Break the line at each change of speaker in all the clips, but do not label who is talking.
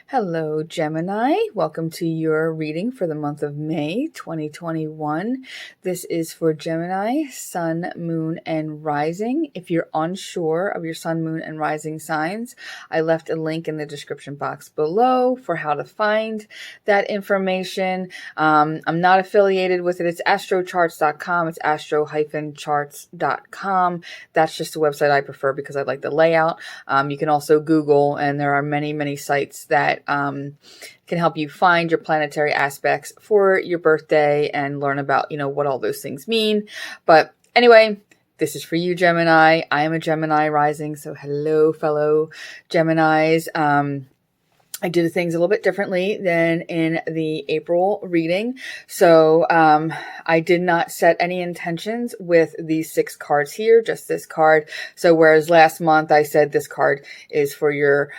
Hello, Gemini. Welcome to your reading for the month of May 2021. This is for Gemini, Sun, Moon, and Rising. If you're unsure of your Sun, Moon, and Rising signs, I left a link in the description box below for how to find that information. I'm not affiliated with it. It's astrocharts.com. It's astro-charts.com. That's just a website I prefer because I like the layout. You can also Google, and there are many sites that can help you find your planetary aspects for your birthday and learn about, what all those things mean. But anyway, this is for you, Gemini. I am a Gemini rising, so hello, fellow Geminis. I did things a little bit differently than in the April reading. So I did not set any intentions with these 6 cards here, just this card. So whereas last month I said this card is for your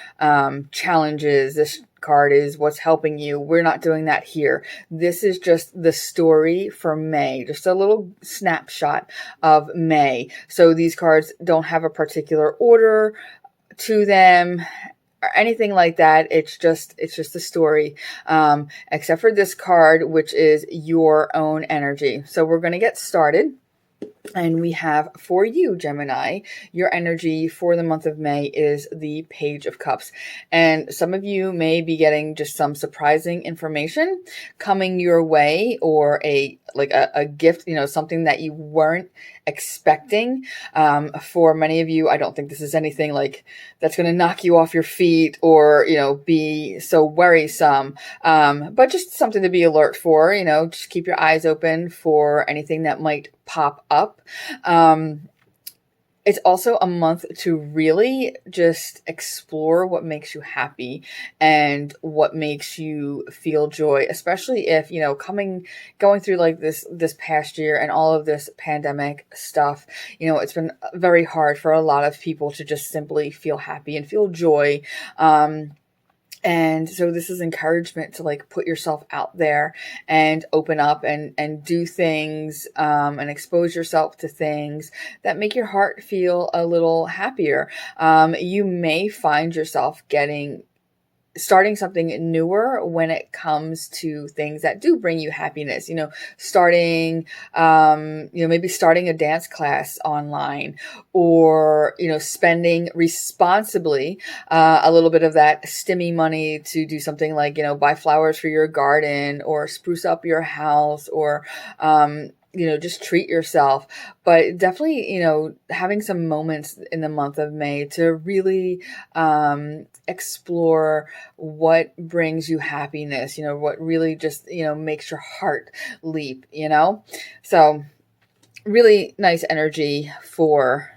challenges, this card is what's helping you, we're not doing that here. This is just the story for May, just a little snapshot of May. So these cards don't have a particular order to them or anything like that. It's just a story, except for this card, which is your own energy. So we're going to get started. And we have for you, Gemini, your energy for the month of May is the Page of Cups. And some of you may be getting just some surprising information coming your way, or a gift, something that you weren't expecting. For many of you, I don't think this is anything like that's going to knock you off your feet or, be so worrisome. But just something to be alert for, just keep your eyes open for anything that might pop up. It's also a month to really just explore what makes you happy and what makes you feel joy, especially if, going through like this past year and all of this pandemic stuff, it's been very hard for a lot of people to just simply feel happy and feel joy. And so this is encouragement to put yourself out there and open up and do things, and expose yourself to things that make your heart feel a little happier. You may find yourself starting something newer when it comes to things that do bring you happiness, starting, maybe starting a dance class online, or, spending responsibly, a little bit of that stimmy money to do something like, buy flowers for your garden or spruce up your house, or, just treat yourself. But definitely, having some moments in the month of May to really explore what brings you happiness, what really just, makes your heart leap, So really nice energy for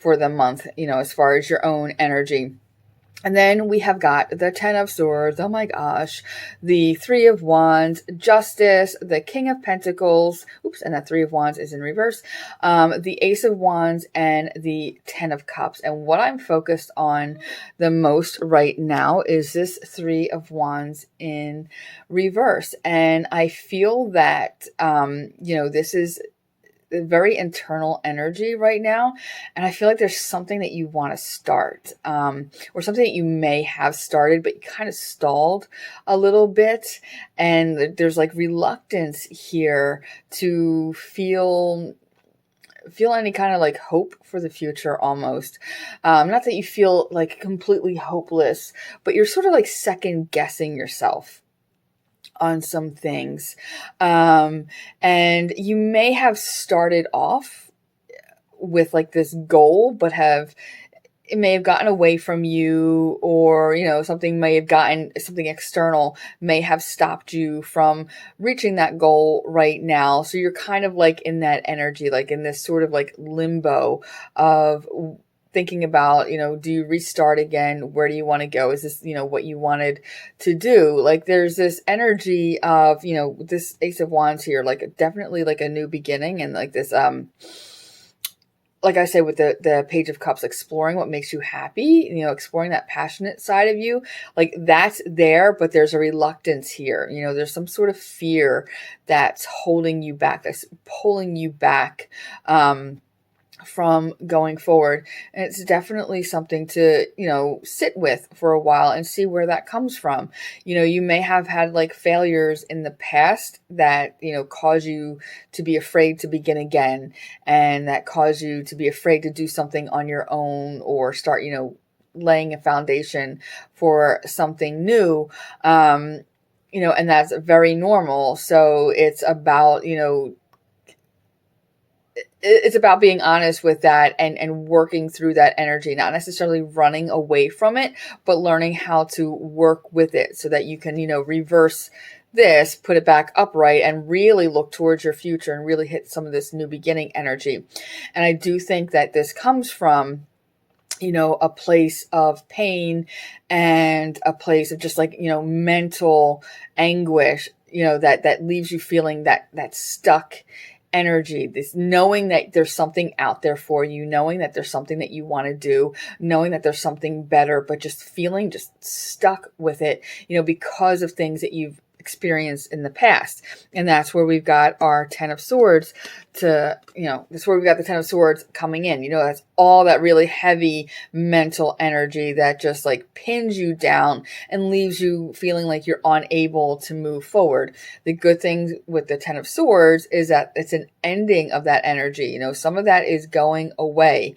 the month, as far as your own energy. And then we have got the 10 of Swords, oh my gosh, the 3 of Wands, Justice, the King of Pentacles, and that 3 of Wands is in reverse, the Ace of Wands, and the 10 of Cups. And what I'm focused on the most right now is this 3 of Wands in reverse. And I feel that, this is very internal energy right now, and I feel like there's something that you want to start, or something that you may have started but you kind of stalled a little bit, and there's reluctance here to feel any kind of hope for the future almost. Not that you feel completely hopeless, but you're sort of second guessing yourself on some things. And you may have started off with this goal, but it may have gotten away from you, or, something external may have stopped you from reaching that goal right now. So you're kind of in that energy, in this sort of limbo of thinking about, do you restart again? Where do you want to go? Is this, what you wanted to do? There's this energy of, this Ace of Wands here, definitely a new beginning, and this, like I say, with the Page of Cups, exploring what makes you happy, exploring that passionate side of you, that's there, but there's a reluctance here. There's some sort of fear that's holding you back, that's pulling you back, from going forward. And it's definitely something to, sit with for a while and see where that comes from. You may have had like failures in the past that, cause you to be afraid to begin again, and that cause you to be afraid to do something on your own or start, laying a foundation for something new. And that's very normal. So it's about, it's about being honest with that and working through that energy, not necessarily running away from it, but learning how to work with it so that you can, reverse this, put it back upright, and really look towards your future and really hit some of this new beginning energy. And I do think that this comes from, a place of pain and a place of just like, mental anguish, that leaves you feeling that stuck energy, this knowing that there's something out there for you, knowing that there's something that you want to do, knowing that there's something better, but just feeling just stuck with it, because of things that you've experienced in the past. And that's where we've got our 10 of Swords that's where we've got the 10 of Swords coming in. That's all that really heavy mental energy that just like pins you down and leaves you feeling like you're unable to move forward. The good thing with the 10 of Swords is that it's an ending of that energy. Some of that is going away.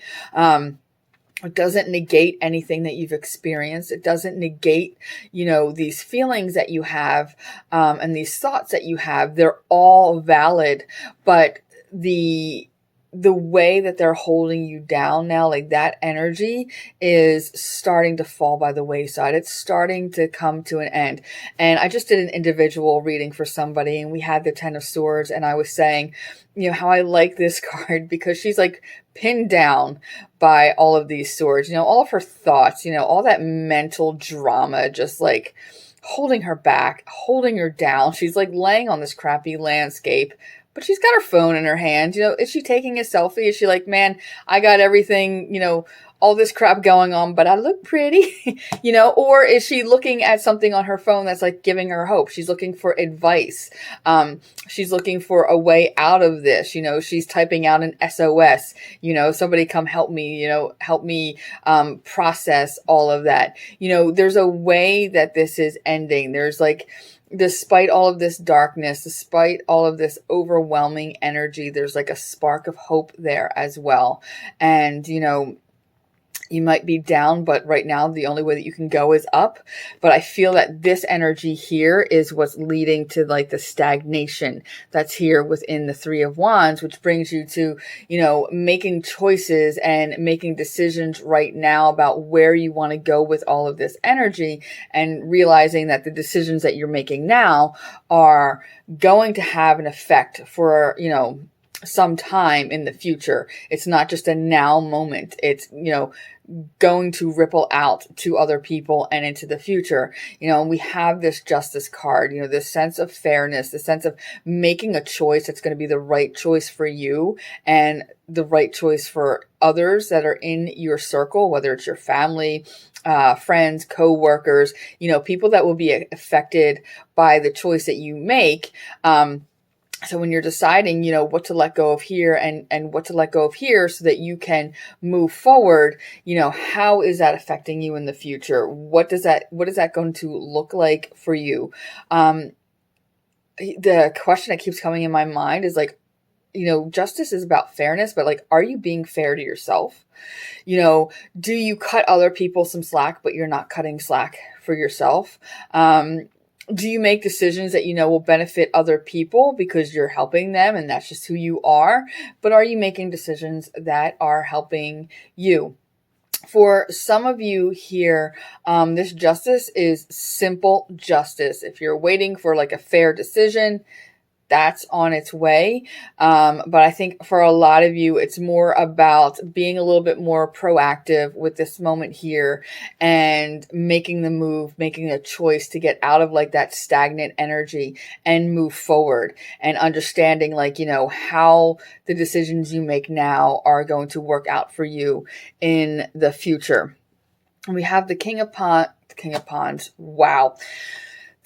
It doesn't negate anything that you've experienced. It doesn't negate, these feelings that you have, and these thoughts that you have. They're all valid, but the way that they're holding you down now, like that energy is starting to fall by the wayside. It's starting to come to an end. And I just did an individual reading for somebody, and we had the 10 of Swords, and I was saying, how I like this card because she's like pinned down by all of these swords, all of her thoughts, all that mental drama, just like holding her back, holding her down. She's like laying on this crappy landscape, but she's got her phone in her hand. Is she taking a selfie? Is she like, man, I got everything, all this crap going on, but I look pretty, or is she looking at something on her phone that's like giving her hope? She's looking for advice. She's looking for a way out of this. She's typing out an SOS, somebody come help me, help me, process all of that. There's a way that this is ending. There's like, despite all of this darkness, despite all of this overwhelming energy, there's like a spark of hope there as well. And, you might be down, but right now the only way that you can go is up. But I feel that this energy here is what's leading to like the stagnation that's here within the 3 of Wands, which brings you to, making choices and making decisions right now about where you want to go with all of this energy, and realizing that the decisions that you're making now are going to have an effect for, some time in the future. It's not just a now moment. It's, going to ripple out to other people and into the future. And we have this Justice card, this sense of fairness, the sense of making a choice that's going to be the right choice for you and the right choice for others that are in your circle, whether it's your family, friends, co-workers, people that will be affected by the choice that you make. So when you're deciding, what to let go of here and what to let go of here so that you can move forward, how is that affecting you in the future? What is that going to look like for you? The question that keeps coming in my mind is like, justice is about fairness, but like, are you being fair to yourself? Do you cut other people some slack, but you're not cutting slack for yourself? Do you make decisions that will benefit other people because you're helping them and that's just who you are? But are you making decisions that are helping you? For some of you here, this justice is simple justice. If you're waiting for like a fair decision, that's on its way. But I think for a lot of you, it's more about being a little bit more proactive with this moment here and making the move, making a choice to get out of like that stagnant energy and move forward, and understanding like, how the decisions you make now are going to work out for you in the future. We have the King of Wands. Wow.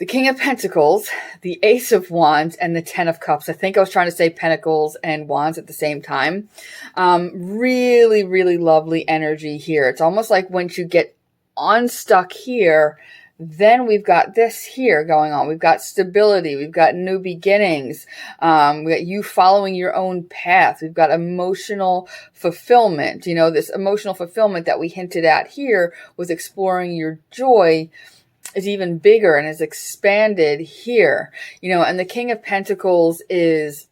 the King of Pentacles, the Ace of Wands, and the Ten of Cups. I think I was trying to say Pentacles and Wands at the same time. Really, really lovely energy here. It's almost like once you get unstuck here, then we've got this here going on. We've got stability. We've got new beginnings. We got you following your own path. We've got emotional fulfillment. You know, this emotional fulfillment that we hinted at here with exploring your joy is even bigger and is expanded here. You know, and the King of Pentacles is,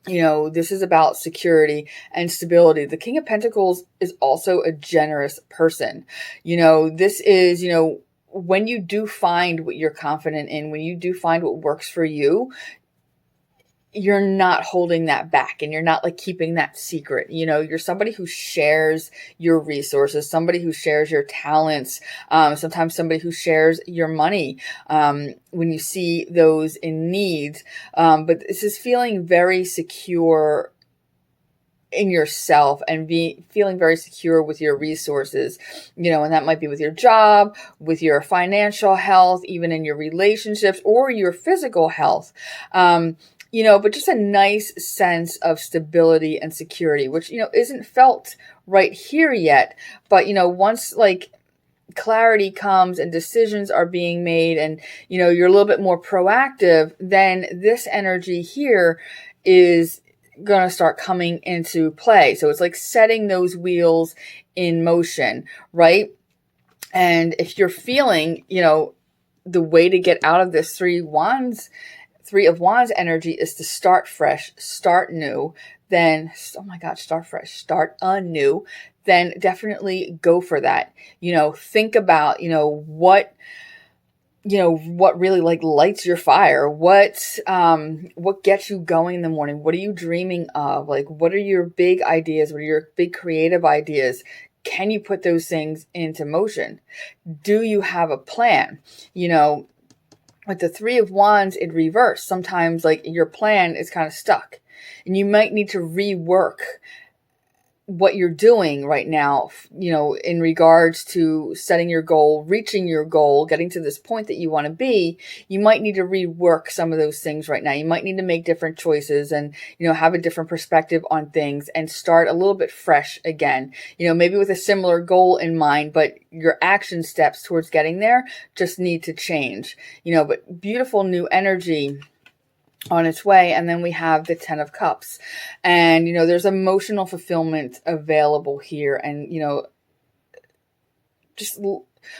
you know, this is about security and stability. The King of Pentacles is also a generous person. You know, this is, you know, when you do find what you're confident in, when you do find what works for you, you're not holding that back and you're not like keeping that secret. You know, you're somebody who shares your resources, somebody who shares your talents, sometimes somebody who shares your money when you see those in need. But this is feeling very secure in yourself and feeling very secure with your resources, you know, and that might be with your job, with your financial health, even in your relationships or your physical health. You know, but just a nice sense of stability and security, which, you know, isn't felt right here yet. But, you know, once like clarity comes and decisions are being made and, you know, you're a little bit more proactive, then this energy here is going to start coming into play. So it's like setting those wheels in motion, right? And if you're feeling, you know, the way to get out of this Three of Wands energy is to start fresh, start new, then, oh my God, start fresh, start anew, then definitely go for that. You know, think about, you know, what really like lights your fire, what gets you going in the morning, what are you dreaming of, like, what are your big ideas, what are your big creative ideas? Can you put those things into motion? Do you have a plan? You know, with the Three of Wands in reverse, sometimes like your plan is kind of stuck and you might need to rework what you're doing right now, you know, in regards to setting your goal, reaching your goal, getting to this point that you want to be. You might need to rework some of those things right now. You might need to make different choices and, you know, have a different perspective on things and start a little bit fresh again, you know, maybe with a similar goal in mind, but your action steps towards getting there just need to change, you know, but beautiful new energy on its way. And then we have the Ten of Cups, and, you know, there's emotional fulfillment available here, and, you know, just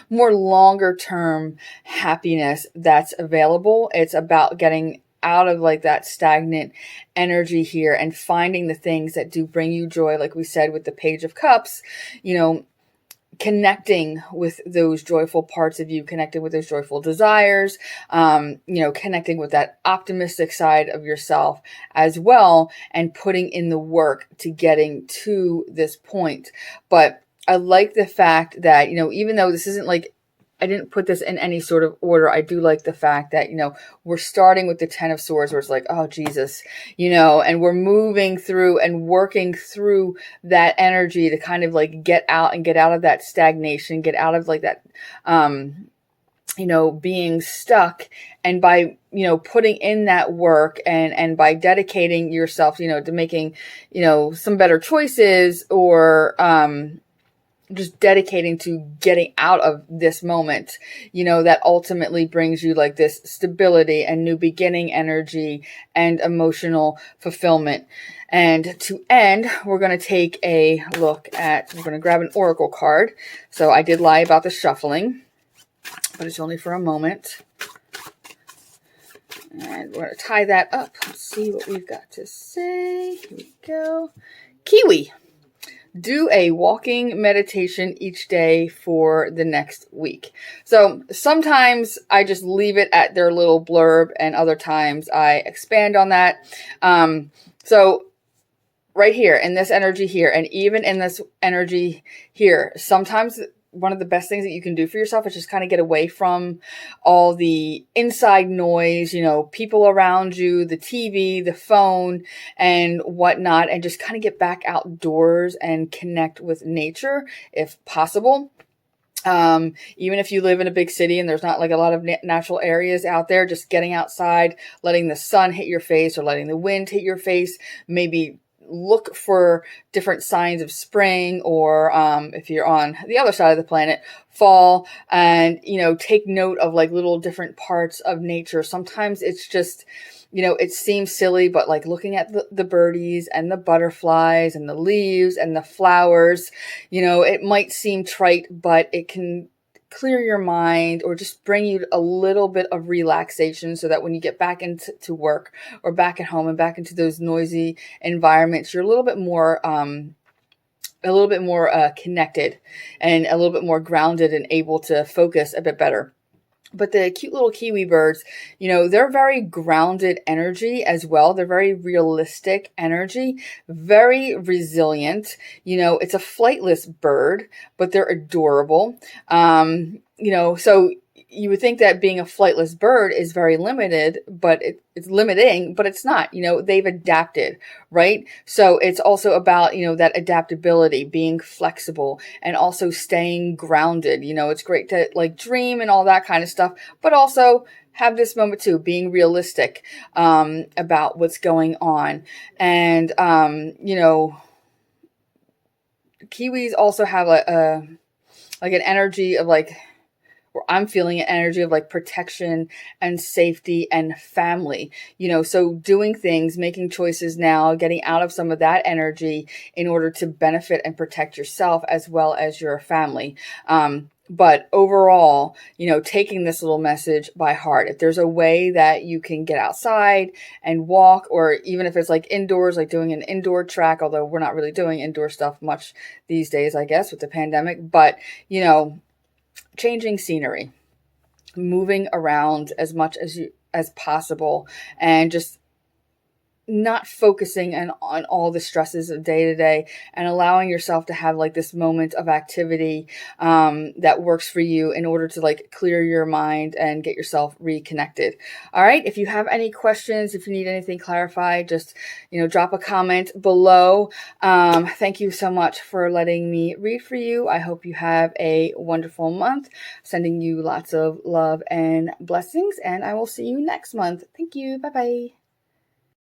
more longer term happiness that's available. It's about getting out of like that stagnant energy here and finding the things that do bring you joy. Like we said with the Page of Cups, you know, connecting with those joyful parts of you, connecting with those joyful desires, you know, connecting with that optimistic side of yourself as well, and putting in the work to getting to this point. But I like the fact that, you know, even though this isn't like, I didn't put this in any sort of order, I do like the fact that, you know, we're starting with the Ten of Swords, where it's like, oh, Jesus, you know, and we're moving through and working through that energy to kind of like get out of that stagnation, get out of like that, you know, being stuck. And by, you know, putting in that work and by dedicating yourself, you know, to making, you know, some better choices, or, just dedicating to getting out of this moment, you know, that ultimately brings you like this stability and new beginning energy and emotional fulfillment. And to end, we're going to take a look at, we're going to grab an oracle card. So I did lie about the shuffling, but it's only for a moment. And we're going to tie that up. Let's see what we've got to say. Here we go. Kiwi. Do a walking meditation each day for the next week. So sometimes I just leave it at their little blurb, and other times I expand on that. So right here in this energy here, and even in this energy here, sometimes one of the best things that you can do for yourself is just kind of get away from all the inside noise, you know, people around you, the TV, the phone, and whatnot, and just kind of get back outdoors and connect with nature if possible. Even if you live in a big city and there's not like a lot of natural areas out there, just getting outside, letting the sun hit your face or letting the wind hit your face, maybe look for different signs of spring, or if you're on the other side of the planet, fall, and take note of like little different parts of nature. Sometimes it's just, it seems silly, but like looking at the birdies and the butterflies and the leaves and the flowers, it might seem trite, but it can clear your mind or just bring you a little bit of relaxation, so that when you get back into work or back at home and back into those noisy environments, you're a little bit more connected and a little bit more grounded and able to focus a bit better. But the cute little kiwi birds, they're very grounded energy as well. They're very realistic energy, very resilient. It's a flightless bird, but they're adorable. So you would think that being a flightless bird is very limited, but it's limiting, but it's not. They've adapted, right? So it's also about, that adaptability, being flexible, and also staying grounded. It's great to like dream and all that kind of stuff, but also have this moment too, being realistic about what's going on. And, kiwis also have an energy of like, or I'm feeling an energy of like protection and safety and family, so doing things, making choices now, getting out of some of that energy in order to benefit and protect yourself as well as your family. But overall, taking this little message by heart, if there's a way that you can get outside and walk, or even if it's like indoors, like doing an indoor track, although we're not really doing indoor stuff much these days, I guess, with the pandemic, but, changing scenery, moving around as much as possible, and just not focusing on all the stresses of day to day, and allowing yourself to have like this moment of activity that works for you in order to like clear your mind and get yourself reconnected. All right. If you have any questions, if you need anything clarified, just, drop a comment below. Thank you so much for letting me read for you. I hope you have a wonderful month. Sending you lots of love and blessings, and I will see you next month. Thank you. Bye-bye.